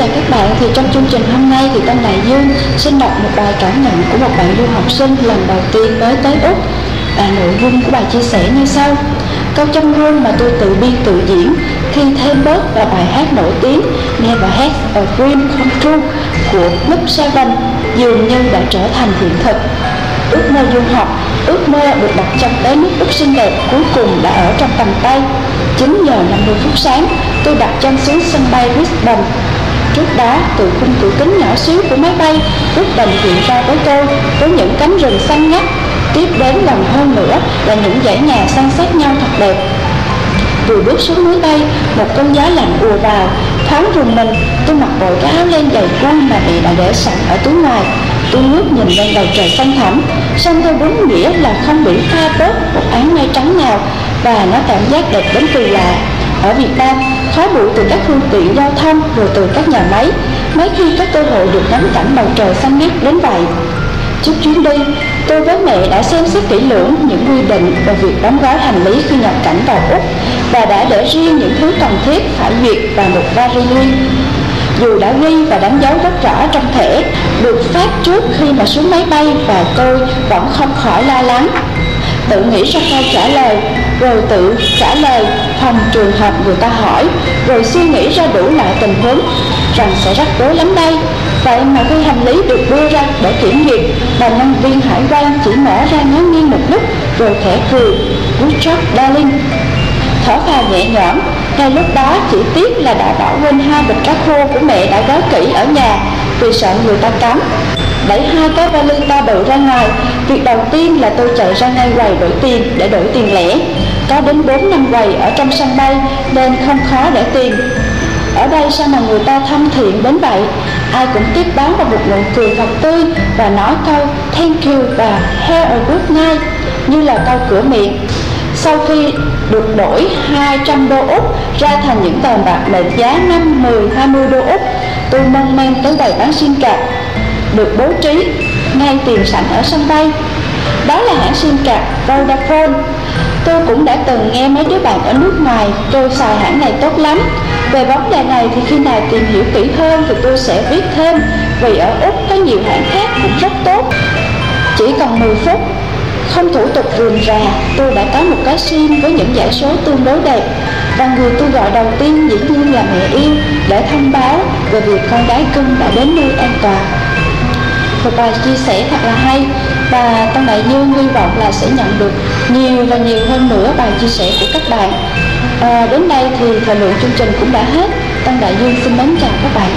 chào các bạn. Thì trong chương trình hôm nay thì Tân Đại Dương xin đọc một bài cảm nhận của một bạn du học sinh lần đầu tiên mới tới Úc. Và nội dung của bài chia sẻ như sau: câu châm ngôn mà tôi tự biên tự diễn khi thêm bớt vào bài hát nổi tiếng Never Had a Dream Come True của Club Seven dường như đã trở thành hiện thực. Ước mơ du học, ước mơ được đặt trong bé nước Úc xinh đẹp cuối cùng đã ở trong tầm tay. 9 giờ 50 phút sáng, tôi đặt chân xuống sân bay Brisbane. Trước đó, từ khung cửa kính nhỏ xíu của máy bay, Brisbane hiện ra với tôi với những cánh rừng xanh ngắt. Tiếp đến gần hơn nữa là những dãy nhà san sát nhau thật đẹp. Vừa bước xuống máy bay, một cơn gió lạnh ùa vào, thoáng rùng mình. Tôi mặc vội cái áo len dày quân mà mẹ đã để sẵn ở túi ngoài. Tôi ngước nhìn lên bầu trời xanh thẳm, xanh theo đúng nghĩa là không bị pha bớt một áng mây trắng nào, và nó cảm giác đẹp đến kỳ lạ. Ở Việt Nam, khói bụi từ các phương tiện giao thông rồi từ các nhà máy, mấy khi có cơ hội được ngắm cảnh bầu trời xanh ngắt đến vậy. Trước chuyến đi, tôi với mẹ đã xem xét kỹ lưỡng những quy định về việc đóng gói hành lý khi nhập cảnh vào Úc và đã để riêng những thứ cần thiết phải duyệt vào một vali riêng. Dù đã ghi và đánh dấu rất rõ trong thẻ được phát trước khi mà xuống máy bay, và tôi vẫn không khỏi lo lắng. Tự nghĩ ra câu trả lời, rồi tự trả lời phòng trường hợp người ta hỏi, rồi suy nghĩ ra đủ loại tình huống rằng sẽ rắc rối lắm đây. Vậy mà khi hành lý được đưa ra để kiểm duyệt, bà nhân viên hải quan chỉ mở ra ngó nghiêng một lúc rồi khẽ cười, "Good job, darling." Thở phào nhẹ nhõm. Ngay lúc đó chỉ tiếc là đã bỏ quên 2 bịch cá khô của mẹ đã gói kỹ ở nhà vì sợ người ta cấm. Đẩy 2 cái vali to bự ra ngoài, việc đầu tiên là tôi chạy ra ngay quầy đổi tiền để đổi tiền lẻ. Có đến 4-5 quầy ở trong sân bay nên không khó để tiền. Ở đây sao mà người ta thân thiện đến vậy? Ai cũng tiếp đón bằng một nụ cười thật tươi và nói câu thank you và have a good night như là câu cửa miệng. Sau khi được đổi 200 đô Úc ra thành những tờ bạc mệnh giá 5, 10, 20 đô Úc, tôi mong men tới quầy bán sim card được bố trí ngay tiền sảnh ở sân bay. Đó là hãng sim card Vodafone. Tôi cũng đã từng nghe mấy đứa bạn ở nước ngoài kêu xài hãng này tốt lắm. Về vấn đề này thì khi nào tìm hiểu kỹ hơn thì tôi sẽ viết thêm, vì ở Úc có nhiều hãng khác cũng rất tốt. Chỉ cần 10 phút, không thủ tục rườm rà, tôi đã có một cái sim với những dãy số tương đối đẹp, và người tôi gọi đầu tiên dĩ nhiên là mẹ yêu để thông báo về việc con gái cưng đã đến nơi an toàn. Một bài chia sẻ thật là hay, và Tân Đại Dương hy vọng là sẽ nhận được nhiều và nhiều hơn nữa bài chia sẻ của các bạn. Đến đây thì thời lượng chương trình cũng đã hết. Tân Đại Dương xin mến chào các bạn.